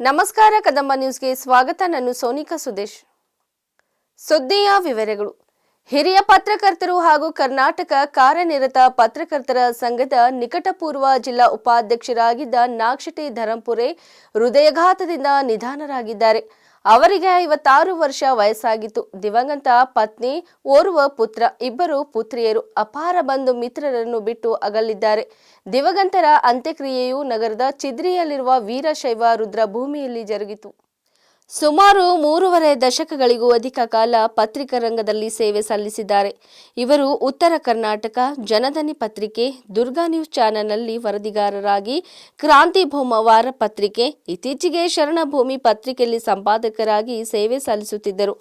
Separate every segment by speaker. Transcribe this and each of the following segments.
Speaker 1: ನಮಸ್ಕಾರ ಕದಂಬ ನ್ಯೂಸ್ಗೆ ಸ್ವಾಗತ. ನಾನು ಸೋನಿಕಾ ಸುದೇಶ್. ಸುದ್ದಿಯ ವಿವರಗಳು. ಹಿರಿಯ ಪತ್ರಕರ್ತರು ಹಾಗೂ ಕರ್ನಾಟಕ ಕಾರ್ಯನಿರತ ಪತ್ರಕರ್ತರ ಸಂಘದ ನಿಕಟಪೂರ್ವ ಜಿಲ್ಲಾ ಉಪಾಧ್ಯಕ್ಷರಾಗಿದ್ದ ನಾಕ್ಷಟಿ ಧರಂಪುರೆ ಹೃದಯಾಘಾತದಿಂದ ನಿಧನರಾಗಿದ್ದಾರೆ. ಅವರಿಗೆ 56 ವರ್ಷ ವಯಸ್ಸಾಗಿತ್ತು. ದಿವಂಗತ ಪತ್ನಿ, ಓರ್ವ ಪುತ್ರ, ಇಬ್ಬರು ಪುತ್ರಿಯರು, ಅಪಾರ ಬಂಧು ಮಿತ್ರರನ್ನು ಬಿಟ್ಟು ಅಗಲಿದ್ದಾರೆ. ದಿವಂಗತರ ಅಂತ್ಯಕ್ರಿಯೆಯು ನಗರದ ಚಿದ್ರಿಯಲ್ಲಿರುವ ವೀರಶೈವ ರುದ್ರಭೂಮಿಯಲ್ಲಿ ಜರುಗಿತು. ಸುಮಾರು 3.5 ದಶಕಗಳಿಗೂ ಅಧಿಕ ಕಾಲ ಪತ್ರಿಕಾ ರಂಗದಲ್ಲಿ ಸೇವೆ ಸಲ್ಲಿಸಿದ್ದಾರೆ. ಇವರು ಉತ್ತರ ಕರ್ನಾಟಕ ಜನಧನಿ ಪತ್ರಿಕೆ, ದುರ್ಗಾ ನ್ಯೂಸ್ ಚಾನೆಲ್ನಲ್ಲಿ ವರದಿಗಾರರಾಗಿ, ಕ್ರಾಂತಿ ಭೌಮ ವಾರ ಪತ್ರಿಕೆ, ಇತ್ತೀಚೆಗೆ ಶರಣಭೂಮಿ ಪತ್ರಿಕೆಯಲ್ಲಿ ಸಂಪಾದಕರಾಗಿ ಸೇವೆ ಸಲ್ಲಿಸುತ್ತಿದ್ದರು.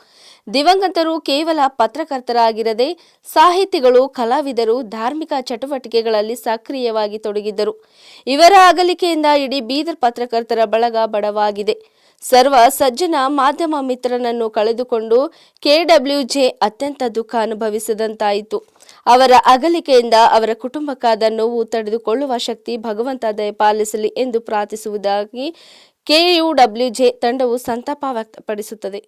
Speaker 1: ದಿವಂಗತರು ಕೇವಲ ಪತ್ರಕರ್ತರಾಗಿರದೆ ಸಾಹಿತಿಗಳು, ಕಲಾವಿದರು, ಧಾರ್ಮಿಕ ಚಟುವಟಿಕೆಗಳಲ್ಲಿ ಸಕ್ರಿಯವಾಗಿ ತೊಡಗಿದ್ದರು. ಇವರ ಅಗಲಿಕೆಯಿಂದ ಇಡೀ ಬೀದರ್ ಪತ್ರಕರ್ತರ ಬಳಗ ಬಡವಾಗಿದೆ. ಸರ್ವ ಸಜ್ಜನ ಮಾಧ್ಯಮ ಮಿತ್ರನನ್ನು ಕಳೆದುಕೊಂಡು ಕೆಡಬ್ಲ್ಯೂಜೆ ಅತ್ಯಂತ ದುಃಖ ಅನುಭವಿಸಿದಂತಾಯಿತು. ಅವರ ಅಗಲಿಕೆಯಿಂದ ಅವರ ಕುಟುಂಬಕ್ಕಾದ ನೋವು ತಡೆದುಕೊಳ್ಳುವ ಶಕ್ತಿ ಭಗವಂತ ದಯಪಾಲಿಸಲಿ ಎಂದು ಪ್ರಾರ್ಥಿಸುವುದಾಗಿ ಕೆಯುಡಬ್ಲ್ಯೂಜೆ ತಂಡವು ಸಂತಾಪ ವ್ಯಕ್ತಪಡಿಸುತ್ತದೆ.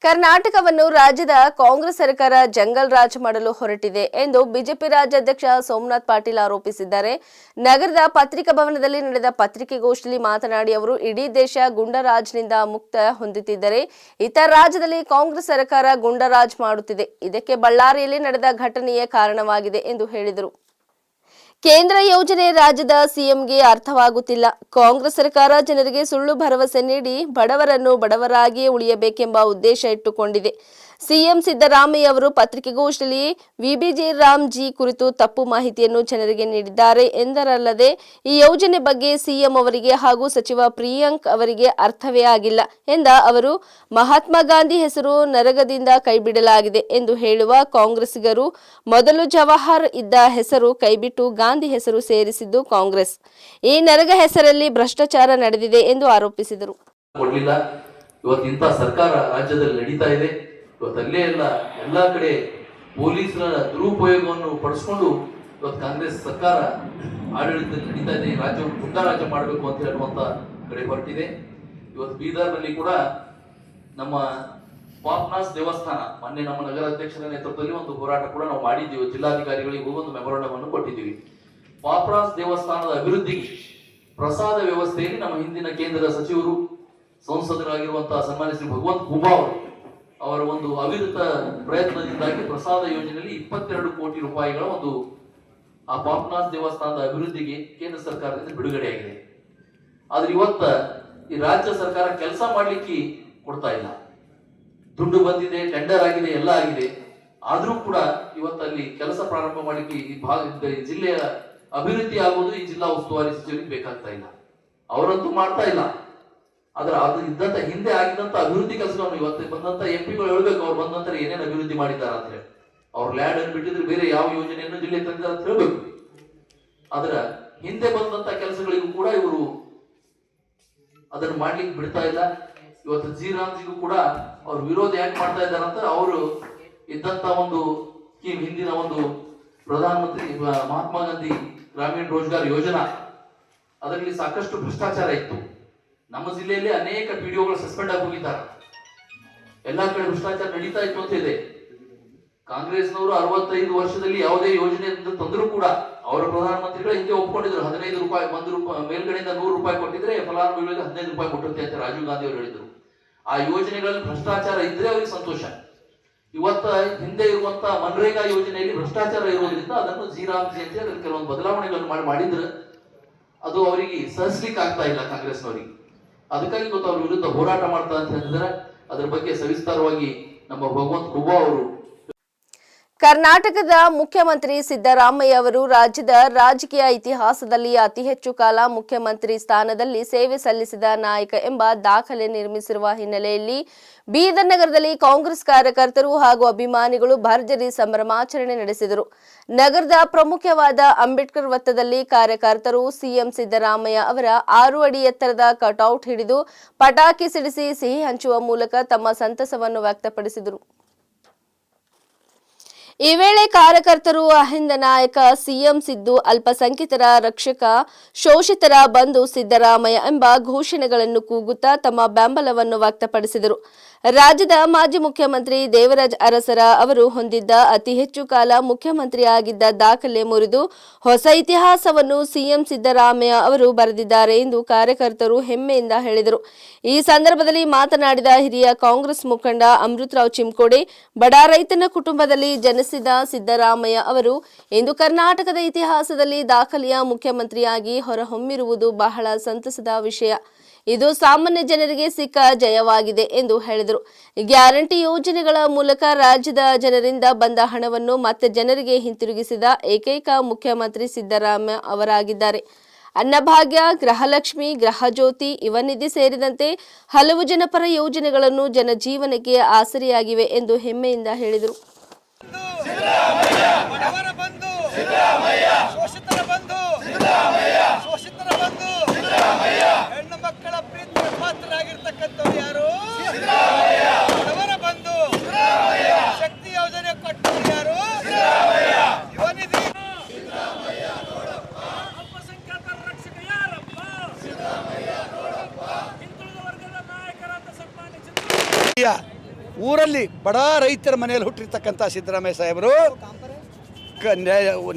Speaker 1: ಕರ್ನಾಟಕವನ್ನು ರಾಜ್ಯದ ಕಾಂಗ್ರೆಸ್ ಸರ್ಕಾರ ಜಂಗಲ್ ರಾಜ್ ಮಾಡಲು ಹೊರಟಿದೆ ಎಂದು ಬಿಜೆಪಿ ರಾಜ್ಯಾಧ್ಯಕ್ಷ ಸೋಮನಾಥ್ ಪಾಟೀಲ್ ಆರೋಪಿಸಿದ್ದಾರೆ. ನಗರದ ಪತ್ರಿಕಾ ಭವನದಲ್ಲಿ ನಡೆದ ಪತ್ರಿಕೆಗೋಷ್ಠಿಯಲ್ಲಿ ಮಾತನಾಡಿ ಅವರು, ಇಡೀ ದೇಶ ಗುಂಡರಾಜ್ನಿಂದ ಮುಕ್ತ ಹೊಂದುತ್ತಿದ್ದರೆ ಇತರ ರಾಜ್ಯದಲ್ಲಿ ಕಾಂಗ್ರೆಸ್ ಸರ್ಕಾರ ಗುಂಡರಾಜ್ ಮಾಡುತ್ತಿದೆ. ಇದಕ್ಕೆ ಬಳ್ಳಾರಿಯಲ್ಲಿ ನಡೆದ ಘಟನೆಯೇ ಕಾರಣವಾಗಿದೆ ಎಂದು ಹೇಳಿದರು. ಕೇಂದ್ರ ಯೋಜನೆ ರಾಜ್ಯದ ಸಿಎಂಗೆ ಅರ್ಥವಾಗುತ್ತಿಲ್ಲ. ಕಾಂಗ್ರೆಸ್ ಸರ್ಕಾರ ಜನರಿಗೆ ಸುಳ್ಳು ಭರವಸೆ ನೀಡಿ ಬಡವರನ್ನು ಬಡವರಾಗಿಯೇ ಉಳಿಯಬೇಕೆಂಬ ಉದ್ದೇಶ ಇಟ್ಟುಕೊಂಡಿದೆ. ಸಿಎಂ ಸಿದ್ದರಾಮಯ್ಯ ಅವರು ಪತ್ರಿಕೆಗೋಷ್ಠಿಯಲ್ಲಿ ವಿಬಿಜಿ ರಾಮ್ಜಿ ಕುರಿತು ತಪ್ಪು ಮಾಹಿತಿಯನ್ನು ಜನರಿಗೆ ನೀಡಿದ್ದಾರೆ ಎಂದರಲ್ಲದೆ ಈ ಯೋಜನೆ ಬಗ್ಗೆ ಸಿಎಂ ಅವರಿಗೆ ಹಾಗೂ ಸಚಿವ ಪ್ರಿಯಾಂಕ್ ಅವರಿಗೆ ಅರ್ಥವೇ ಆಗಿಲ್ಲ ಎಂದ ಅವರು, ಮಹಾತ್ಮ ಗಾಂಧಿ ಹೆಸರು ನರಗದಿಂದ ಕೈಬಿಡಲಾಗಿದೆ ಎಂದು ಹೇಳುವ ಕಾಂಗ್ರೆಸ್ಸಿಗರು ಮೊದಲು ಜವಾಹರ್ ಇದ್ದ ಹೆಸರು ಕೈಬಿಟ್ಟು ಗಾಂಧಿ ಹೆಸರು ಸೇರಿಸಿದ್ದು ಕಾಂಗ್ರೆಸ್. ಈ ನರಗ ಹೆಸರಲ್ಲಿ ಭ್ರಷ್ಟಾಚಾರ ನಡೆದಿದೆ ಎಂದು ಆರೋಪಿಸಿದರು.
Speaker 2: ಇವತ್ತಿಂತ ಸರ್ಕಾರ ರಾಜ್ಯದಲ್ಲಿ ನಡೀತಾ ಇದೆ. ಇವತ್ತಲ್ಲೇ ಎಲ್ಲಾ ಕಡೆ ಪೊಲೀಸರ ದುರುಪಯೋಗವನ್ನು ಪಡಿಸ್ಕೊಂಡು ಇವತ್ತು ಕಾಂಗ್ರೆಸ್ ಸರ್ಕಾರ ಆಡಳಿತದಲ್ಲಿ ನಡೀತಾ ಇದೆ. ರಾಜ್ಯವನ್ನು ಗುಂಡ ರಾಜ್ಯ ಮಾಡಬೇಕು ಅಂತ ಹೇಳುವಂತ ಕಡೆ ಹೊರಟಿದೆ. ಇವತ್ತು ಬೀದರ್ನಲ್ಲಿ ಕೂಡ ನಮ್ಮ ಪಾಪ್ನಾಸ್ ದೇವಸ್ಥಾನ ಮೊನ್ನೆ ನಮ್ಮ ನಗರಾಧ್ಯಕ್ಷರ ನೇತೃತ್ವದಲ್ಲಿ ಒಂದು ಹೋರಾಟ ಕೂಡ ನಾವು ಮಾಡಿದ್ದೀವಿ. ಜಿಲ್ಲಾಧಿಕಾರಿಗಳಿಗೂ ಒಂದು ಮೆಮೊರಂಡಮ್ ಅನ್ನು ಕೊಟ್ಟಿದ್ದೀವಿ. ಪಾಪ್ನಾಸ್ ದೇವಸ್ಥಾನದ ಅಭಿವೃದ್ಧಿಗೆ ಪ್ರಸಾದ ವ್ಯವಸ್ಥೆಯಲ್ಲಿ ನಮ್ಮ ಹಿಂದಿನ ಕೇಂದ್ರದ ಸಚಿವರು, ಸಂಸದರಾಗಿರುವಂತಹ ಸನ್ಮಾನ್ಯ ಶ್ರೀ ಭಗವಂತ ಖೂಬಾ ಅವರ ಒಂದು ಅವಿರತ ಪ್ರಯತ್ನದಿಂದಾಗಿ ಪ್ರಸಾದ ಯೋಜನೆಯಲ್ಲಿ 22 ಕೋಟಿ ರೂಪಾಯಿಗಳ ಒಂದು ಆ ಪಾಪ್ನಾಸ್ ದೇವಸ್ಥಾನದ ಅಭಿವೃದ್ಧಿಗೆ ಕೇಂದ್ರ ಸರ್ಕಾರದಿಂದ ಬಿಡುಗಡೆಯಾಗಿದೆ. ಆದ್ರೆ ಇವತ್ತ ಈ ರಾಜ್ಯ ಸರ್ಕಾರ ಕೆಲಸ ಮಾಡ್ಲಿಕ್ಕೆ ಕೊಡ್ತಾ ಇಲ್ಲ. ದುಡ್ಡು ಬಂದಿದೆ, ಟೆಂಡರ್ ಆಗಿದೆ, ಎಲ್ಲ ಆಗಿದೆ. ಆದ್ರೂ ಕೂಡ ಇವತ್ತಲ್ಲಿ ಕೆಲಸ ಪ್ರಾರಂಭ ಮಾಡ್ಲಿಕ್ಕೆ ಈ ಜಿಲ್ಲೆಯ ಅಭಿವೃದ್ಧಿ ಆಗುವುದು ಈ ಜಿಲ್ಲಾ ಉಸ್ತುವಾರಿ ಸಚಿವರಿಗೆ ಬೇಕಾಗ್ತಾ ಇಲ್ಲ. ಅವರಂತೂ ಮಾಡ್ತಾ ಇಲ್ಲ. ಆದ್ರೆ ಅದು ಇದ್ದಂತ ಹಿಂದೆ ಆಗಿದ್ದಂತ ಅಭಿವೃದ್ಧಿ ಕೆಲಸಗಳನ್ನು ಇವತ್ತು ಬಂದಂತ ಎಂಪಿಗಳು ಹೇಳ್ಬೇಕು, ಅವ್ರು ಬಂದ ನಂತರ ಏನೇನು ಅಭಿವೃದ್ಧಿ ಮಾಡಿದ್ದಾರೆ ಅಂತ ಹೇಳಿ. ಅವ್ರ ಲ್ಯಾಂಡ್ ಅನ್ನು ಬಿಟ್ಟಿದ್ರೆ ಬೇರೆ ಯಾವ ಯೋಜನೆಯನ್ನು ಜಿಲ್ಲೆ ತಂದಿದ್ದಾರೆ ಅಂತ ಹೇಳ್ಬೇಕು. ಆದ್ರ ಹಿಂದೆ ಬಂದಂತ ಕೆಲಸಗಳಿಗೂ ಕೂಡ ಇವರು ಅದನ್ನು ಮಾಡ್ಲಿಕ್ಕೆ ಬಿಡ್ತಾ ಇಲ್ಲ. ಇವತ್ತು ಜಿ.ರಾಮ್ಜಿಗೂ ಕೂಡ ಅವ್ರ ವಿರೋಧ ಯಾಕೆ ಮಾಡ್ತಾ ಇದ್ದಾರೆ ಅಂತ, ಅವರು ಇದ್ದಂತ ಒಂದು ಸ್ಕೀಮ್, ಹಿಂದಿನ ಒಂದು ಪ್ರಧಾನಮಂತ್ರಿ ಮಹಾತ್ಮ ಗಾಂಧಿ ಗ್ರಾಮೀಣ ರೋಜ್ಗಾರ್ ಯೋಜನಾ, ಅದರಲ್ಲಿ ಸಾಕಷ್ಟು ಭ್ರಷ್ಟಾಚಾರ ಇತ್ತು. ನಮ್ಮ ಜಿಲ್ಲೆಯಲ್ಲಿ ಅನೇಕ ಪಿಡಿಒಗಳು ಸಸ್ಪೆಂಡ್ ಆಗಿ ಹೋಗಿದ್ದಾರೆ. ಎಲ್ಲಾ ಕಡೆ ಭ್ರಷ್ಟಾಚಾರ ನಡೀತಾ ಇತ್ತು ಅಂತ ಇದೆ. ಕಾಂಗ್ರೆಸ್ನವರು 65 ವರ್ಷದಲ್ಲಿ ಯಾವುದೇ ಯೋಜನೆ ತಂದರೂ ಕೂಡ ಅವರ ಪ್ರಧಾನಮಂತ್ರಿಗಳು ಹಿಂದೆ ಒಪ್ಕೊಂಡಿದ್ರು. 15 ರೂಪಾಯಿ, 1 ರೂಪಾಯಿ ಮೇಲ್ಗಡೆಯಿಂದ 100 ರೂಪಾಯಿ ಕೊಟ್ಟಿದ್ರೆ ಫಲಾನುಭವಿಗಳಿಗೆ 15 ರೂಪಾಯಿ ಕೊಟ್ಟುತ್ತೆ ಅಂತ ರಾಜೀವ್ ಗಾಂಧಿ ಅವರು ಹೇಳಿದ್ರು. ಆ ಯೋಜನೆಗಳಲ್ಲಿ ಭ್ರಷ್ಟಾಚಾರ ಇದ್ರೆ ಅವರಿಗೆ ಸಂತೋಷ. ಇವತ್ತ ಹಿಂದೆ ಇರುವಂತ ಮನ್ರೇಗಾ ಯೋಜನೆಯಲ್ಲಿ ಭ್ರಷ್ಟಾಚಾರ ಇರೋದ್ರಿಂದ ಅದನ್ನು ಜಿ.ರಾಮ್ಜಿ ಅಂತ ಹೇಳಿ ಕೆಲವೊಂದು ಬದಲಾವಣೆಗಳನ್ನು ಮಾಡಿದ್ರೆ ಅದು ಅವರಿಗೆ ಸಹಿಸ್ಲಿಕ್ಕೆ ಆಗ್ತಾ ಇಲ್ಲ ಕಾಂಗ್ರೆಸ್ನವರಿಗೆ. ಅದಕ್ಕಾಗಿ ಇವತ್ತು ಅವ್ರ ವಿರುದ್ಧ ಹೋರಾಟ ಮಾಡ್ತಾ ಅಂತ ಹೇಳಿದ್ರೆ ಅದರ ಬಗ್ಗೆ ಸವಿಸ್ತಾರವಾಗಿ ನಮ್ಮ ಭಗವಂತ ಖೂಬಾ ಅವರು.
Speaker 1: ಕರ್ನಾಟಕದ ಮುಖ್ಯಮಂತ್ರಿ ಸಿದ್ದರಾಮಯ್ಯ ಅವರು ರಾಜ್ಯದ ರಾಜಕೀಯ ಇತಿಹಾಸದಲ್ಲಿ ಅತಿ ಹೆಚ್ಚು ಕಾಲ ಮುಖ್ಯಮಂತ್ರಿ ಸ್ಥಾನದಲ್ಲಿ ಸೇವೆ ಸಲ್ಲಿಸಿದ ನಾಯಕ ಎಂಬ ದಾಖಲೆ ನಿರ್ಮಿಸಿರುವ ಹಿನ್ನೆಲೆಯಲ್ಲಿ ಬೀದರ್ ನಗರದಲ್ಲಿ ಕಾಂಗ್ರೆಸ್ ಕಾರ್ಯಕರ್ತರು ಹಾಗೂ ಅಭಿಮಾನಿಗಳು ಭರ್ಜರಿ ಸಂಭ್ರಮಾಚರಣೆ ನಡೆಸಿದರು. ನಗರದ ಪ್ರಮುಖವಾದ ಅಂಬೇಡ್ಕರ್ ವೃತ್ತದಲ್ಲಿ ಕಾರ್ಯಕರ್ತರು ಸಿಎಂ ಸಿದ್ದರಾಮಯ್ಯ ಅವರ 6 ಅಡಿ ಎತ್ತರದ ಕಟೌಟ್ ಹಿಡಿದು ಪಟಾಕಿ ಸಿಡಿಸಿ ಸಿಹಿ ಹಂಚುವ ಮೂಲಕ ತಮ್ಮ ಸಂತಸವನ್ನು ವ್ಯಕ್ತಪಡಿಸಿದರು. ಈ ವೇಳೆ ಕಾರ್ಯಕರ್ತರು ಅಹಿಂದ ನಾಯಕ ಸಿಎಂ ಸಿದ್ದು, ಅಲ್ಪಸಂಖ್ಯಾತರ ರಕ್ಷಕ, ಶೋಷಿತರ ಬಂಧು ಸಿದ್ದರಾಮಯ್ಯ ಎಂಬ ಘೋಷಣೆಗಳನ್ನು ಕೂಗುತ್ತಾ ತಮ್ಮ ಬೆಂಬಲವನ್ನು ವ್ಯಕ್ತಪಡಿಸಿದರು. ರಾಜ್ಯದ ಮಾಜಿ ಮುಖ್ಯಮಂತ್ರಿ ದೇವರಾಜ ಅರಸರ ಅವರು ಹೊಂದಿದ್ದ ಅತಿ ಹೆಚ್ಚು ಕಾಲ ಮುಖ್ಯಮಂತ್ರಿಯಾಗಿದ್ದ ದಾಖಲೆ ಮುರಿದು ಹೊಸ ಇತಿಹಾಸವನ್ನು ಸಿಎಂ ಸಿದ್ದರಾಮಯ್ಯ ಅವರು ಬರೆದಿದ್ದಾರೆ ಎಂದು ಕಾರ್ಯಕರ್ತರು ಹೆಮ್ಮೆಯಿಂದ ಹೇಳಿದರು. ಈ ಸಂದರ್ಭದಲ್ಲಿ ಮಾತನಾಡಿದ ಹಿರಿಯ ಕಾಂಗ್ರೆಸ್ ಮುಖಂಡ ಅಮೃತರಾವ್ ಚಿಮ್ಕೋಡೆ, ಬಡ ರೈತನ ಕುಟುಂಬದಲ್ಲಿ ಜನಿಸಿದ ಸಿದ್ದರಾಮಯ್ಯ ಅವರು ಇಂದು ಕರ್ನಾಟಕದ ಇತಿಹಾಸದಲ್ಲಿ ದಾಖಲೆಯ ಮುಖ್ಯಮಂತ್ರಿಯಾಗಿ ಹೊರಹೊಮ್ಮಿರುವುದು ಬಹಳ ಸಂತಸದ ವಿಷಯ. ಇದು ಸಾಮಾನ್ಯ ಜನರಿಗೆ ಸಿಕ್ಕ ಜಯವಾಗಿದೆ ಎಂದು ಹೇಳಿದರು. ಗ್ಯಾರಂಟಿ ಯೋಜನೆಗಳ ಮೂಲಕ ರಾಜ್ಯದ ಜನರಿಂದ ಬಂದ ಹಣವನ್ನು ಮತ್ತೆ ಜನರಿಗೆ ಹಿಂತಿರುಗಿಸಿದ ಏಕೈಕ ಮುಖ್ಯಮಂತ್ರಿ ಸಿದ್ದರಾಮಯ್ಯ ಅವರಾಗಿದ್ದಾರೆ. ಅನ್ನಭಾಗ್ಯ, ಗೃಹಲಕ್ಷ್ಮಿ, ಗೃಹಜ್ಯೋತಿ, ಯುವನಿಧಿ ಸೇರಿದಂತೆ ಹಲವು ಜನಪರ ಯೋಜನೆಗಳನ್ನು ಜನಜೀವನಕ್ಕೆ ಆಸರೆಯಾಗಿವೆ ಎಂದು ಹೆಮ್ಮೆಯಿಂದ ಹೇಳಿದರು.
Speaker 3: ಹೆಣ್ಣು ಮಕ್ಕಳ ಪ್ರೀತಿ ಪಾತ್ರರಾಗಿರ್ತಕ್ಕಂಥವ್ರು ಯಾರು? ಬಡವರ ಬಂಧು. ಶಕ್ತಿ ಯೋಜನೆ ಕೊಟ್ಟವರು ಯಾರು? ಯುವನಿಧಿ. ಅಲ್ಪಸಂಖ್ಯಾತರ ರಕ್ಷಕ ಯಾರಪ್ಪ? ಹಿಂದುಳಿದ ವರ್ಗದ ನಾಯಕರಾದ ಸನ್ಮಾನ್ಯ ಊರಲ್ಲಿ ಬಡ ರೈತರ ಮನೆಯಲ್ಲಿ ಹುಟ್ಟಿರ್ತಕ್ಕಂಥ ಸಿದ್ದರಾಮಯ್ಯ ಸಾಹೇಬರು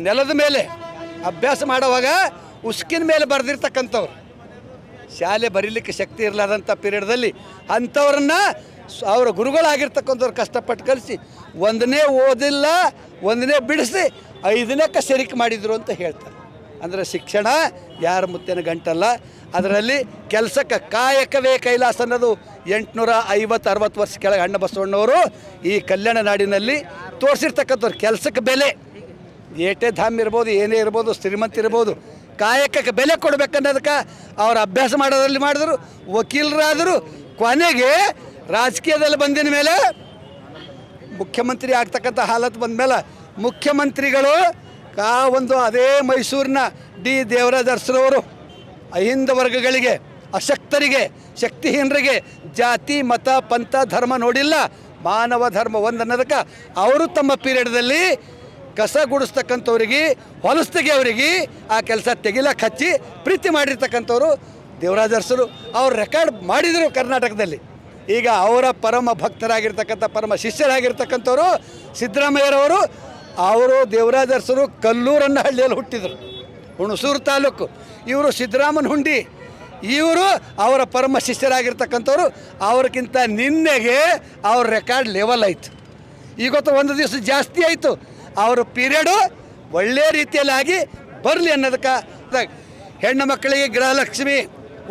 Speaker 3: ನೆಲದ ಮೇಲೆ ಅಭ್ಯಾಸ ಮಾಡುವಾಗ ಉಸ್ಕಿನ ಮೇಲೆ ಬರೆದಿರ್ತಕ್ಕಂಥವ್ರು. ಶಾಲೆ ಬರೀಲಿಕ್ಕೆ ಶಕ್ತಿ ಇರಲಾರ್ದಂಥ ಪೀರಿಯಡ್ದಲ್ಲಿ ಅಂಥವ್ರನ್ನ ಅವರ ಗುರುಗಳಾಗಿರ್ತಕ್ಕಂಥವ್ರು ಕಷ್ಟಪಟ್ಟು ಕಲಿಸಿ ಒಂದನೇ ಓದಿಲ್ಲ, ಒಂದನೇ ಬಿಡಿಸಿ 5ನೇಕ್ಕೆ ಸೆರಿಕೆ ಮಾಡಿದರು ಅಂತ ಹೇಳ್ತಾರೆ. ಅಂದರೆ ಶಿಕ್ಷಣ ಯಾರ ಮುತ್ತಿನ ಗಂಟಲ್ಲ. ಅದರಲ್ಲಿ ಕೆಲಸಕ್ಕೆ ಕಾಯಕವೇ ಕೈಲಾಸ ಅನ್ನೋದು 850-60 ವರ್ಷ ಕೆಳಗೆ ಅಣ್ಣ ಬಸವಣ್ಣವರು ಈ ಕಲ್ಯಾಣ ನಾಡಿನಲ್ಲಿ ತೋರಿಸಿರ್ತಕ್ಕಂಥವ್ರು. ಕೆಲಸಕ್ಕೆ ಬೆಲೆ, ಏಟೇ ಧಾಮ್ ಇರ್ಬೋದು, ಏನೇ ಇರ್ಬೋದು, ಶ್ರೀಮಂತ ಇರ್ಬೋದು, ಕಾಯಕಕ್ಕೆ ಬೆಲೆ ಕೊಡಬೇಕನ್ನೋದಕ್ಕೆ ಅವ್ರು ಅಭ್ಯಾಸ ಮಾಡೋದ್ರಲ್ಲಿ ಮಾಡಿದ್ರು, ವಕೀಲರಾದರು. ಕೊನೆಗೆ ರಾಜಕೀಯದಲ್ಲಿ ಬಂದಿನ ಮೇಲೆ ಮುಖ್ಯಮಂತ್ರಿ ಆಗ್ತಕ್ಕಂಥ ಹಾಲತ್ ಬಂದ ಮೇಲೆ ಮುಖ್ಯಮಂತ್ರಿಗಳು ಒಂದು ಅದೇ ಮೈಸೂರಿನ ಡಿ ದೇವರಾಜ ಅರಸರವರು ಅಹಿಂದ ವರ್ಗಗಳಿಗೆ, ಅಶಕ್ತರಿಗೆ, ಶಕ್ತಿಹೀನರಿಗೆ ಜಾತಿ, ಮತ, ಪಂಥ, ಧರ್ಮ ನೋಡಿಲ್ಲ, ಮಾನವ ಧರ್ಮ ಒಂದು ಅನ್ನೋದಕ್ಕೆ ಅವರು ತಮ್ಮ ಪೀರಿಯಡ್ದಲ್ಲಿ ಕಸ ಗುಡಿಸ್ತಕ್ಕಂಥವ್ರಿಗೆ, ಹೊಲಸ್ತಿಗೆಯವರಿಗೆ ಆ ಕೆಲಸ ತೆಗಿಲಕ್ಕೆ ಹಚ್ಚಿ ಪ್ರೀತಿ ಮಾಡಿರ್ತಕ್ಕಂಥವ್ರು ದೇವರಾಜ ಅರಸರು. ಅವ್ರು ರೆಕಾರ್ಡ್ ಮಾಡಿದರು ಕರ್ನಾಟಕದಲ್ಲಿ. ಈಗ ಅವರ ಪರಮ ಭಕ್ತರಾಗಿರ್ತಕ್ಕಂಥ, ಪರಮ ಶಿಷ್ಯರಾಗಿರ್ತಕ್ಕಂಥವ್ರು ಸಿದ್ದರಾಮಯ್ಯರವರು. ಅವರು ದೇವರಾಜ ಅರಸರು ಕಲ್ಲೂರನ್ನ ಹಳ್ಳಿಯಲ್ಲಿ ಹುಟ್ಟಿದರು, ಹುಣಸೂರು ತಾಲೂಕು. ಇವರು ಸಿದ್ದರಾಮನ ಹುಂಡಿ. ಇವರು ಅವರ ಪರಮ ಶಿಷ್ಯರಾಗಿರ್ತಕ್ಕಂಥವ್ರು. ಅವ್ರಿಗಿಂತ ನಿನ್ನೆಗೆ ಅವ್ರ ರೆಕಾರ್ಡ್ ಲೆವೆಲ್ ಆಯಿತು. ಈಗೊತ್ತು ಒಂದು ದಿವಸ ಜಾಸ್ತಿ ಆಯಿತು. ಅವ್ರ ಪೀರಿಯಡು ಒಳ್ಳೆಯ ರೀತಿಯಲ್ಲಿ ಆಗಿ ಬರಲಿ ಅನ್ನೋದಕ್ಕೆ ಹೆಣ್ಣು ಮಕ್ಕಳಿಗೆ ಗೃಹಲಕ್ಷ್ಮಿ,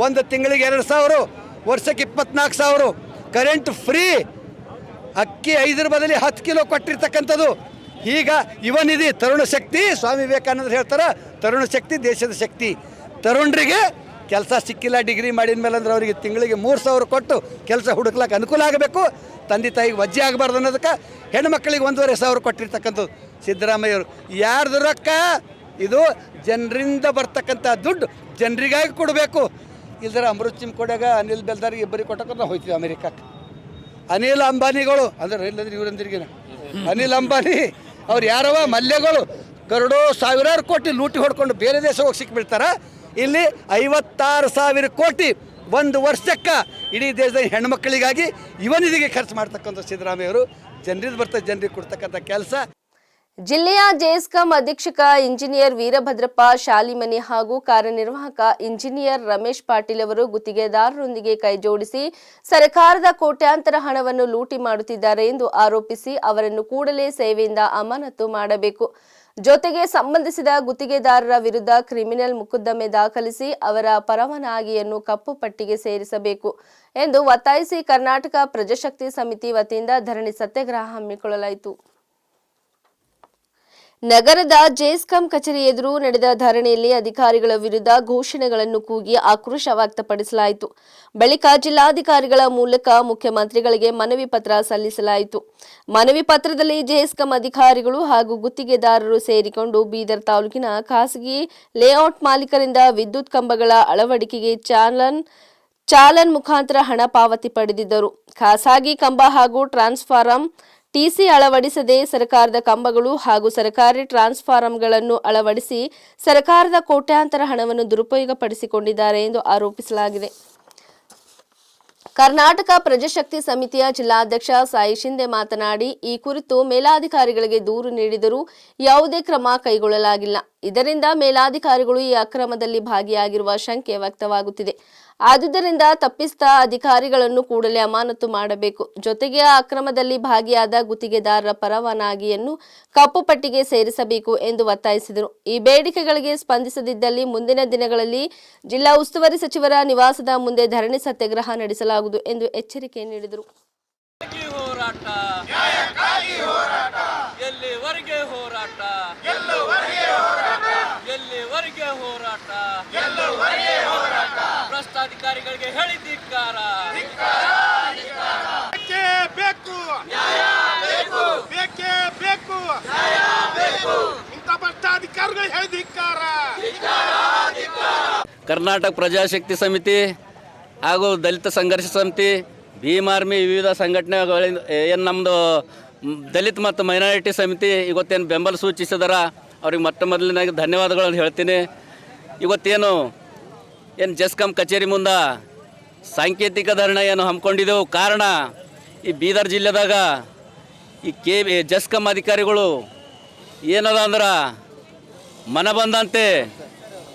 Speaker 3: ಒಂದು ತಿಂಗಳಿಗೆ 2,000, ವರ್ಷಕ್ಕೆ 24,000, ಕರೆಂಟ್ ಫ್ರೀ, ಅಕ್ಕಿ 5 ಬದಲಿ 10 ಕಿಲೋ ಕೊಟ್ಟಿರ್ತಕ್ಕಂಥದ್ದು. ಈಗ ಯುವನಿಧಿ, ತರುಣ ಶಕ್ತಿ. ಸ್ವಾಮಿ ವಿವೇಕಾನಂದರು ಹೇಳ್ತಾರೆ, ತರುಣ ಶಕ್ತಿ ದೇಶದ ಶಕ್ತಿ. ತರುಣರಿಗೆ ಕೆಲಸ ಸಿಕ್ಕಿಲ್ಲ, ಡಿಗ್ರಿ ಮಾಡಿದ ಮೇಲೆ ಅಂದ್ರೆ ಅವರಿಗೆ ತಿಂಗಳಿಗೆ 3,000 ಕೊಟ್ಟು ಕೆಲಸ ಹುಡುಕ್ಲಿಕ್ಕೆ ಅನುಕೂಲ ಆಗಬೇಕು. ತಂದೆ ತಾಯಿಗೆ ವಜ್ಜೆ ಆಗಬಾರ್ದು ಅನ್ನೋದಕ್ಕೆ ಹೆಣ್ಮಕ್ಳಿಗೆ 1,500 ಕೊಟ್ಟಿರ್ತಕ್ಕಂಥದ್ದು ಸಿದ್ದರಾಮಯ್ಯವರು. ಯಾರ್ದು ರೊಕ್ಕ? ಇದು ಜನರಿಂದ ಬರ್ತಕ್ಕಂಥ ದುಡ್ಡು ಜನರಿಗಾಗಿ ಕೊಡಬೇಕು. ಇಲ್ದರೆ ಅಮೃತ್ ಚಿಮ್ಕೋಡ್ಯಾಗ ಅನಿಲ್ ಬೆಲ್ದಾರಿಗೆ ಇಬ್ಬರಿಗೆ ಕೊಟ್ಟಕ್ಕೆ ನಾವು ಹೋಗ್ತೀವಿ ಅಮೇರಿಕಕ್ಕೆ. ಅನಿಲ್ ಅಂಬಾನಿಗಳು ಅಂದರೆ ಇಲ್ಲಂದ್ರೆ ಇವರಂದ್ರಿಗಿನ ಅನಿಲ್ ಅಂಬಾನಿ ಅವ್ರು ಯಾರವ ಮಲ್ಯಗಳು ಕರೋಡೋ ಸಾವಿರಾರು ಕೋಟಿ ಲೂಟಿ ಹೊಡ್ಕೊಂಡು ಬೇರೆ ದೇಶ ಹೋಗಿ ಸಿಕ್ಕಿಬಿಡ್ತಾರೆ. ಇಲ್ಲಿ 56,000 ಕೋಟಿ ಒಂದು ವರ್ಷಕ್ಕೆ ಇಡೀ ದೇಶದ ಹೆಣ್ಮಕ್ಳಿಗಾಗಿ ಯುವನಿಧಿಗೆ ಖರ್ಚು ಮಾಡ್ತಕ್ಕಂಥ ಸಿದ್ದರಾಮಯ್ಯವರು ಜನರಿಗೆ ಬರ್ತದೆ, ಜನರಿಗೆ ಕೊಡ್ತಕ್ಕಂಥ ಕೆಲಸ.
Speaker 1: ಜಿಲ್ಲೆಯ ಜೆಎಸ್ಕಾಂ ಅಧೀಕ್ಷಕ ಇಂಜಿನಿಯರ್ ವೀರಭದ್ರಪ್ಪ ಶಾಲಿಮನಿ ಹಾಗೂ ಕಾರ್ಯನಿರ್ವಾಹಕ ಇಂಜಿನಿಯರ್ ರಮೇಶ್ ಪಾಟೀಲ್ ಅವರು ಗುತ್ತಿಗೆದಾರರೊಂದಿಗೆ ಕೈಜೋಡಿಸಿ ಸರ್ಕಾರದ ಕೋಟ್ಯಾಂತರ ಹಣವನ್ನು ಲೂಟಿ ಮಾಡುತ್ತಿದ್ದಾರೆ ಎಂದು ಆರೋಪಿಸಿ ಅವರನ್ನು ಕೂಡಲೇ ಸೇವೆಯಿಂದ ಅಮಾನತು ಮಾಡಬೇಕು. ಜೊತೆಗೆ ಸಂಬಂಧಿಸಿದ ಗುತ್ತಿಗೆದಾರರ ವಿರುದ್ಧ ಕ್ರಿಮಿನಲ್ ಮೊಕದ್ದಮೆ ದಾಖಲಿಸಿ ಅವರ ಪರವಾನಗಿಯನ್ನು ಕಪ್ಪು ಪಟ್ಟಿಗೆ ಸೇರಿಸಬೇಕು ಎಂದು ಒತ್ತಾಯಿಸಿ ಕರ್ನಾಟಕ ಪ್ರಜಾಶಕ್ತಿ ಸಮಿತಿ ವತಿಯಿಂದ ಧರಣಿ ಸತ್ಯಾಗ್ರಹ ಹಮ್ಮಿಕೊಳ್ಳಲಾಯಿತು. ನಗರದ ಜೆಎಸ್ಕಾಂ ಕಚೇರಿ ಎದುರು ನಡೆದ ಧರಣಿಯಲ್ಲಿ ಅಧಿಕಾರಿಗಳ ವಿರುದ್ಧ ಘೋಷಣೆಗಳನ್ನು ಕೂಗಿ ಆಕ್ರೋಶ ವ್ಯಕ್ತಪಡಿಸಲಾಯಿತು. ಬಳಿಕ ಜಿಲ್ಲಾಧಿಕಾರಿಗಳ ಮೂಲಕ ಮುಖ್ಯಮಂತ್ರಿಗಳಿಗೆ ಮನವಿ ಪತ್ರ ಸಲ್ಲಿಸಲಾಯಿತು. ಮನವಿ ಪತ್ರದಲ್ಲಿ ಜೆಎಸ್ಕಾಂ ಅಧಿಕಾರಿಗಳು ಹಾಗೂ ಗುತ್ತಿಗೆದಾರರು ಸೇರಿಕೊಂಡು ಬೀದರ್ ತಾಲೂಕಿನ ಖಾಸಗಿ ಲೇಔಟ್ ಮಾಲೀಕರಿಂದ ವಿದ್ಯುತ್ ಕಂಬಗಳ ಅಳವಡಿಕೆಗೆ ಚಾಲನ್ ಮುಖಾಂತರ ಹಣ ಪಾವತಿ ಪಡೆದಿದ್ದರು. ಖಾಸಗಿ ಕಂಬ ಹಾಗೂ ಟ್ರಾನ್ಸ್ಫಾರ್ಮರ್ ಟಿಸಿ ಅಳವಡಿಸದೆ ಸರ್ಕಾರದ ಕಂಬಗಳು ಹಾಗೂ ಸರ್ಕಾರಿ ಟ್ರಾನ್ಸ್ಫಾರ್ಮರ್ಗಳನ್ನು ಅಳವಡಿಸಿ ಸರ್ಕಾರದ ಕೋಟ್ಯಾಂತರ ಹಣವನ್ನು ದುರುಪಯೋಗಪಡಿಸಿಕೊಂಡಿದ್ದಾರೆ ಎಂದು ಆರೋಪಿಸಲಾಗಿದೆ. ಕರ್ನಾಟಕ ಪ್ರಜಾಶಕ್ತಿ ಸಮಿತಿಯ ಜಿಲ್ಲಾಧ್ಯಕ್ಷ ಸಾಯಿ ಶಿಂದೆ ಮಾತನಾಡಿ, ಈ ಕುರಿತು ಮೇಲಾಧಿಕಾರಿಗಳಿಗೆ ದೂರು ನೀಡಿದರೂ ಯಾವುದೇ ಕ್ರಮ ಕೈಗೊಳ್ಳಲಾಗಿಲ್ಲ. ಇದರಿಂದ ಮೇಲಾಧಿಕಾರಿಗಳು ಈ ಅಕ್ರಮದಲ್ಲಿ ಭಾಗಿಯಾಗಿರುವ ಶಂಕೆ ವ್ಯಕ್ತವಾಗುತ್ತಿದೆ. ಆದುದರಿಂದ ತಪ್ಪಿಸ್ಥ ಅಧಿಕಾರಿಗಳನ್ನು ಕೂಡಲೇ ಅಮಾನತು ಮಾಡಬೇಕು. ಜೊತೆಗೆ ಆ ಅಕ್ರಮದಲ್ಲಿ ಭಾಗಿಯಾದ ಗುತ್ತಿಗೆದಾರರ ಪರವಾನಗಿಯನ್ನು ಕಪ್ಪು ಪಟ್ಟಿಗೆ ಸೇರಿಸಬೇಕು ಎಂದು ಒತ್ತಾಯಿಸಿದರು. ಈ ಬೇಡಿಕೆಗಳಿಗೆ ಸ್ಪಂದಿಸದಿದ್ದಲ್ಲಿ ಮುಂದಿನ ದಿನಗಳಲ್ಲಿ ಜಿಲ್ಲಾ ಉಸ್ತುವಾರಿ ಸಚಿವರ ನಿವಾಸದ ಮುಂದೆ ಧರಣಿ ಸತ್ಯಾಗ್ರಹ ನಡೆಸಲಾಗುವುದು ಎಂದು ಎಚ್ಚರಿಕೆ ನೀಡಿದರು.
Speaker 4: ಹೋರಾಟ ಎಲ್ಲಿವರೆಗೆ ಹೋರಾಟ ಎಲ್ಲಿವರೆಗೆ ಹೋರಾಟ ಭ್ರಷ್ಟಾಧಿಕಾರಿಗಳಿಗೆ ಹೇಳಿದ್ದಿಕ್ಕಾರ
Speaker 5: ಬೇಕು ಬೇಕೇ ಬೇಕು ಇಂಥ ಭ್ರಷ್ಟಾಧಿಕಾರಿಗಳು ಹೇಳಿದ್ದಿಕ್ಕಾರ.
Speaker 4: ಕರ್ನಾಟಕ ಪ್ರಜಾಶಕ್ತಿ ಸಮಿತಿ ಹಾಗೂ ದಲಿತ ಸಂಘರ್ಷ ಸಮಿತಿ, ಭೀಮ್ ಆರ್ಮಿ, ವಿವಿಧ ಸಂಘಟನೆಗಳಿಂದ ಏನು ನಮ್ಮದು ದಲಿತ ಮತ್ತು ಮೈನಾರಿಟಿ ಸಮಿತಿ ಇವತ್ತೇನು ಬೆಂಬಲ ಸೂಚಿಸಿದಾರ ಅವ್ರಿಗೆ ಮೊದಲನೇದಾಗಿ ಧನ್ಯವಾದಗಳನ್ನು ಹೇಳ್ತೀನಿ. ಇವತ್ತೇನು ಜೆಸ್ಕಾಂ ಕಚೇರಿ ಮುಂದೆ ಸಾಂಕೇತಿಕ ಧರಣಿ ಏನು ಹಮ್ಮಿಕೊಂಡಿದ್ದೆವು. ಕಾರಣ ಈ ಬೀದರ್ ಜಿಲ್ಲೆದಾಗ ಈ ಜೆಸ್ಕಾಂ ಅಧಿಕಾರಿಗಳು ಏನದ ಅಂದ್ರೆ ಮನ ಬಂದಂತೆ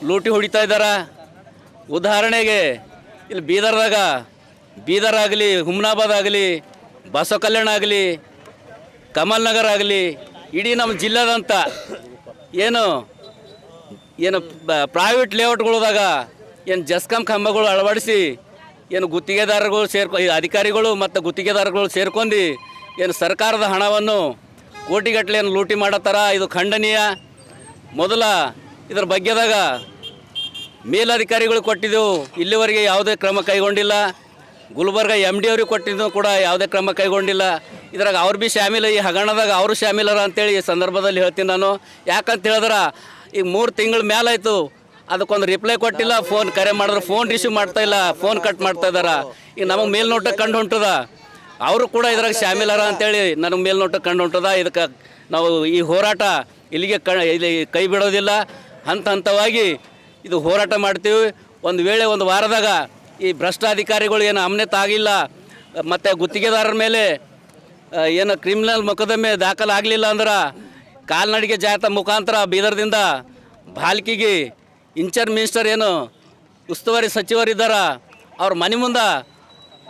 Speaker 4: ಲೂಟಿ ಹೊಡಿತಾ ಇದ್ದಾರೆ. ಉದಾಹರಣೆಗೆ ಇಲ್ಲಿ ಬೀದರ್ ಆಗಲಿ, ಹುಮ್ನಾಬಾದ್ ಆಗಲಿ, ಬಸವ ಕಲ್ಯಾಣ ಆಗಲಿ, ಕಮಲ್ ನಗರ್ ಆಗಲಿ, ಇಡೀ ನಮ್ಮ ಜಿಲ್ಲೆದಂತ ಏನು ಪ್ರೈವೇಟ್ ಲೇಔಟ್ಗಳದಾಗ ಏನು ಜೆಸ್ಕಾಂ ಕಂಬಗಳು ಅಳವಡಿಸಿ ಏನು ಗುತ್ತಿಗೆದಾರಗಳು ಅಧಿಕಾರಿಗಳು ಮತ್ತು ಗುತ್ತಿಗೆದಾರಗಳು ಸೇರ್ಕೊಂಡು ಏನು ಸರ್ಕಾರದ ಹಣವನ್ನು ಕೋಟಿಗಟ್ಟಲೆ ಏನು ಲೂಟಿ ಮಾಡತ್ತಾರ. ಇದು ಖಂಡನೀಯ. ಮೊದಲ ಇದರ ಬಗ್ಗೆದಾಗ ಮೇಲಧಿಕಾರಿಗಳು ಕೊಟ್ಟಿದ್ದೆವು, ಇಲ್ಲಿವರೆಗೆ ಯಾವುದೇ ಕ್ರಮ ಕೈಗೊಂಡಿಲ್ಲ. ಗುಲ್ಬರ್ಗ MD ಅವ್ರಿಗೆ ಕೊಟ್ಟಿದ್ದು ಕೂಡ ಯಾವುದೇ ಕ್ರಮ ಕೈಗೊಂಡಿಲ್ಲ. ಇದ್ರಾಗ ಅವ್ರು ಭೀ ಶಾಮೀಲ, ಈ ಹಗರಣದಾಗ ಅವರು ಶಾಮೀಲರ ಅಂತೇಳಿ ಈ ಸಂದರ್ಭದಲ್ಲಿ ಹೇಳ್ತೀನಿ ನಾನು. ಯಾಕಂತ ಹೇಳಿದ್ರೆ ಈಗ 3 ತಿಂಗಳ ಮೇಲಾಯಿತು, ಅದಕ್ಕೊಂದು ರಿಪ್ಲೈ ಕೊಟ್ಟಿಲ್ಲ. ಫೋನ್ ಕರೆ ಮಾಡಿದ್ರೆ ಫೋನ್ ರಿಸೀವ್ ಮಾಡ್ತಾಯಿಲ್ಲ, ಫೋನ್ ಕಟ್ ಮಾಡ್ತಾ ಇದ್ದಾರೆ. ಈಗ ನಮಗೆ ಮೇಲ್ನೋಟಕ್ಕೆ ಕಂಡು ಹೊಂಟದ ಅವರು ಕೂಡ ಇದ್ರಾಗ ಶಾಮೀಲರ ಅಂತೇಳಿ ನನಗೆ ಮೇಲ್ನೋಟಕ್ಕೆ ಕಂಡು ಹೊಂಟದ. ಇದಕ್ಕೆ ನಾವು ಈ ಹೋರಾಟ ಇಲ್ಲಿ ಕೈ ಬಿಡೋದಿಲ್ಲ. ಹಂತವಾಗಿ ಇದು ಹೋರಾಟ ಮಾಡ್ತೀವಿ. ಒಂದು ವೇಳೆ ಒಂದು ವಾರದಾಗ ಈ ಭ್ರಷ್ಟಾಧಿಕಾರಿಗಳು ಏನು ಅಮಾನತು ಆಗಿಲ್ಲ ಮತ್ತು ಗುತ್ತಿಗೆದಾರರ ಮೇಲೆ ಏನು ಕ್ರಿಮಿನಲ್ ಮೊಕದ್ದಮೆ ದಾಖಲಾಗಲಿಲ್ಲ ಅಂದ್ರೆ ಕಾಲ್ನಡಿಗೆ ಜಾಥಾ ಮುಖಾಂತರ ಬೀದರ್ದಿಂದ ಭಾಲ್ಕಿಗೆ ಇನ್ಚಾರ್ಜ್ ಮಿನಿಸ್ಟರ್ ಏನು ಉಸ್ತುವಾರಿ ಸಚಿವರಿದ್ದಾರೆ ಅವ್ರ ಮನೆ ಮುಂದೆ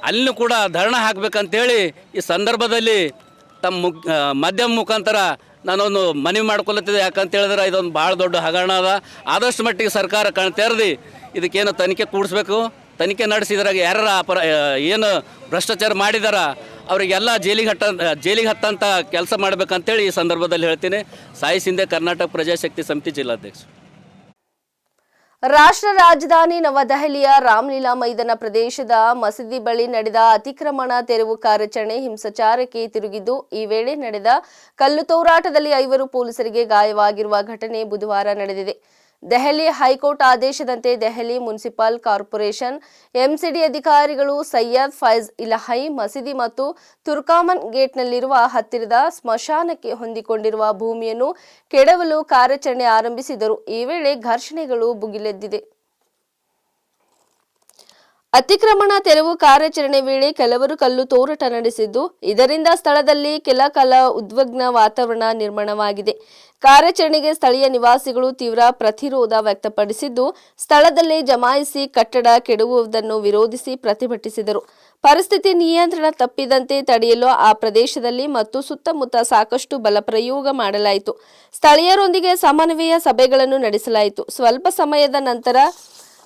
Speaker 4: ಅಲ್ಲಿನೂ ಕೂಡ ಧರಣಿ ಹಾಕಬೇಕಂತೇಳಿ ಈ ಸಂದರ್ಭದಲ್ಲಿ ತಮ್ಮ ಮಾಧ್ಯಮ ಮುಖಾಂತರ ನಾನೊಂದು ಮನವಿ ಮಾಡ್ಕೊಳತ್ತಿದ್ದೆ. ಯಾಕಂತ ಹೇಳಿದ್ರೆ ಇದೊಂದು ಭಾಳ ದೊಡ್ಡ ಹಗರಣ ಅದ. ಆದಷ್ಟು ಮಟ್ಟಿಗೆ ಸರ್ಕಾರ ತೆರೆದು ಇದಕ್ಕೇನು ತನಿಖೆ ಕೂಡಿಸ್ಬೇಕು. ತನಿಖೆ ನಡೆಸಿದ್ರಾಗ ಯಾರ ಏನು ಭ್ರಷ್ಟಾಚಾರ ಮಾಡಿದಾರ ಅವರಿಗೆಲ್ಲ ಜೈಲಿಗೆ ಹತ್ತಂತ ಕೆಲಸ ಮಾಡಬೇಕಂತೇಳಿ ಈ ಸಂದರ್ಭದಲ್ಲಿ ಹೇಳ್ತೀನಿ. ಸಾಯಿ ಶಿಂದೆ, ಕರ್ನಾಟಕ ಪ್ರಜಾಶಕ್ತಿ ಸಮಿತಿ ಜಿಲ್ಲಾಧ್ಯಕ್ಷ.
Speaker 1: ರಾಷ್ಟ್ರ ರಾಜಧಾನಿ ನವದೆಹಲಿಯ ರಾಮಲೀಲಾ ಮೈದಾನ ಪ್ರದೇಶದ ಮಸೀದಿ ಬಳಿ ನಡೆದ ಅತಿಕ್ರಮಣ ತೆರವು ಕಾರ್ಯಾಚರಣೆ ಹಿಂಸಾಚಾರಕ್ಕೆ ತಿರುಗಿದ್ದು, ಈ ವೇಳೆ ನಡೆದ ಕಲ್ಲು ತೂರಾಟದಲ್ಲಿ 5 ಪೊಲೀಸರಿಗೆ ಗಾಯವಾಗಿರುವ ಘಟನೆ ಬುಧವಾರ ನಡೆದಿದೆ. ದೆಹಲಿ ಹೈಕೋರ್ಟ್ ಆದೇಶದಂತೆ ದೆಹಲಿ ಮುನ್ಸಿಪಲ್ ಕಾರ್ಪೊರೇಷನ್ MCD ಅಧಿಕಾರಿಗಳು ಸೈಯದ್ ಫೈಜ್ ಇಲಾಹಿ ಮಸೀದಿ ಮತ್ತು ತುರ್ಕಾಮನ್ ಗೇಟ್ನಲ್ಲಿರುವ ಹತ್ತಿರದ ಸ್ಮಶಾನಕ್ಕೆ ಹೊಂದಿಕೊಂಡಿರುವ ಭೂಮಿಯನ್ನು ಕೆಡವಲು ಕಾರ್ಯಾಚರಣೆ ಆರಂಭಿಸಿದರು. ಈ ವೇಳೆ ಘರ್ಷಣೆಗಳು ಭುಗಿಲೆದ್ದಿದೆ. ಅತಿಕ್ರಮಣ ತೆರವು ಕಾರ್ಯಾಚರಣೆ ವೇಳೆ ಕೆಲವರು ಕಲ್ಲು ತೂರಾಟ ನಡೆಸಿದ್ದು, ಇದರಿಂದ ಸ್ಥಳದಲ್ಲಿ ಕೆಲ ಉದ್ವಿಗ್ನ ವಾತಾವರಣ ನಿರ್ಮಾಣವಾಗಿದೆ. ಕಾರ್ಯಾಚರಣೆಗೆ ಸ್ಥಳೀಯ ನಿವಾಸಿಗಳು ತೀವ್ರ ಪ್ರತಿರೋಧ ವ್ಯಕ್ತಪಡಿಸಿದ್ದು, ಸ್ಥಳದಲ್ಲೇ ಜಮಾಯಿಸಿ ಕಟ್ಟಡ ಕೆಡವುವುದನ್ನು ವಿರೋಧಿಸಿ ಪ್ರತಿಭಟಿಸಿದರು. ಪರಿಸ್ಥಿತಿ ನಿಯಂತ್ರಣ ತಪ್ಪಿದಂತೆ ತಡೆಯಲು ಆ ಪ್ರದೇಶದಲ್ಲಿ ಮತ್ತು ಸುತ್ತಮುತ್ತ ಸಾಕಷ್ಟು ಬಲಪ್ರಯೋಗ ಮಾಡಲಾಯಿತು. ಸ್ಥಳೀಯರೊಂದಿಗೆ ಸಮನ್ವಯ ಸಭೆಗಳನ್ನು ನಡೆಸಲಾಯಿತು. ಸ್ವಲ್ಪ ಸಮಯದ ನಂತರ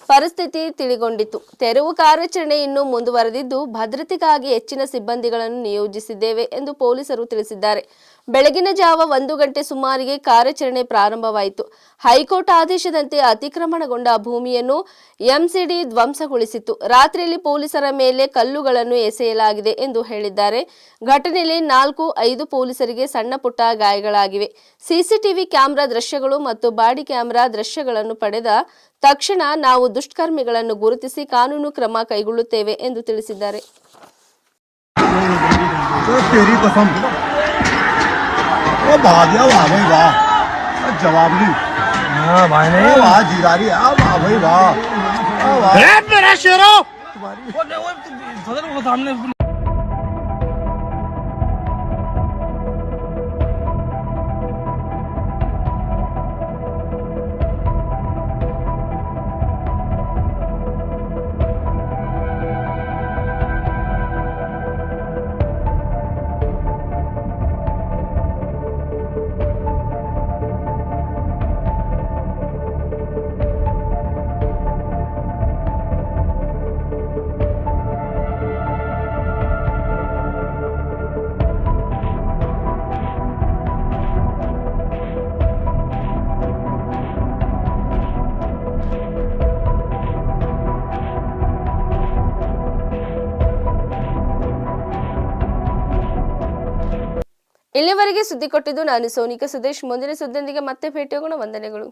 Speaker 1: ಪರಿಸ್ಥಿತಿ ತಿಳಿಗೊಂಡಿತು. ತೆರವು ಕಾರ್ಯಾಚರಣೆ ಇನ್ನೂ ಮುಂದುವರೆದಿದ್ದು, ಭದ್ರತೆಗಾಗಿ ಹೆಚ್ಚಿನ ಸಿಬ್ಬಂದಿಗಳನ್ನು ನಿಯೋಜಿಸಿದ್ದೇವೆ ಎಂದು ಪೊಲೀಸರು ತಿಳಿಸಿದ್ದಾರೆ. ಬೆಳಗಿನ ಜಾವ 1 ಗಂಟೆ ಸುಮಾರಿಗೆ ಕಾರ್ಯಾಚರಣೆ ಪ್ರಾರಂಭವಾಯಿತು. ಹೈಕೋರ್ಟ್ ಆದೇಶದಂತೆ ಅತಿಕ್ರಮಣಗೊಂಡ ಭೂಮಿಯನ್ನು MCD ಧ್ವಂಸಗೊಳಿಸಿತ್ತು. ರಾತ್ರಿಯಲ್ಲಿ ಪೊಲೀಸರ ಮೇಲೆ ಕಲ್ಲುಗಳನ್ನು ಎಸೆಯಲಾಗಿದೆ ಎಂದು ಹೇಳಿದ್ದಾರೆ. ಘಟನೆಯಲ್ಲಿ 4-5 ಪೊಲೀಸರಿಗೆ ಸಣ್ಣ ಪುಟ್ಟ ಗಾಯಗಳಾಗಿವೆ. CCTV ಕ್ಯಾಮೆರಾ ದೃಶ್ಯಗಳು ಮತ್ತು ಬಾಡಿ ಕ್ಯಾಮೆರಾ ದೃಶ್ಯಗಳನ್ನು ಪಡೆದ ತಕ್ಷಣ ನಾವು ದುಷ್ಕರ್ಮಿಗಳನ್ನು ಗುರುತಿಸಿ ಕಾನೂನು ಕ್ರಮ ಕೈಗೊಳ್ಳುತ್ತೇವೆ ಎಂದು ತಿಳಿಸಿದ್ದಾರೆ.
Speaker 6: वाह भाई वाह, जवाब नहीं। हाँ भाई नहीं, वाह जीरारी, वाह भाई वाह, वाह
Speaker 5: मेरा शेरो
Speaker 1: ಇಲ್ಲಿವರೆಗೆ ಸುದ್ದಿ ಕೊಟ್ಟಿದ್ದು ನಾನು ಸೋನಿಕಾ ಸುದೇಶ್. ಮುಂದಿನ ಸುದ್ದಿಯೊಂದಿಗೆ ಮತ್ತೆ ಭೇಟಿಯಾಗೋಣ. ವಂದನೆಗಳು.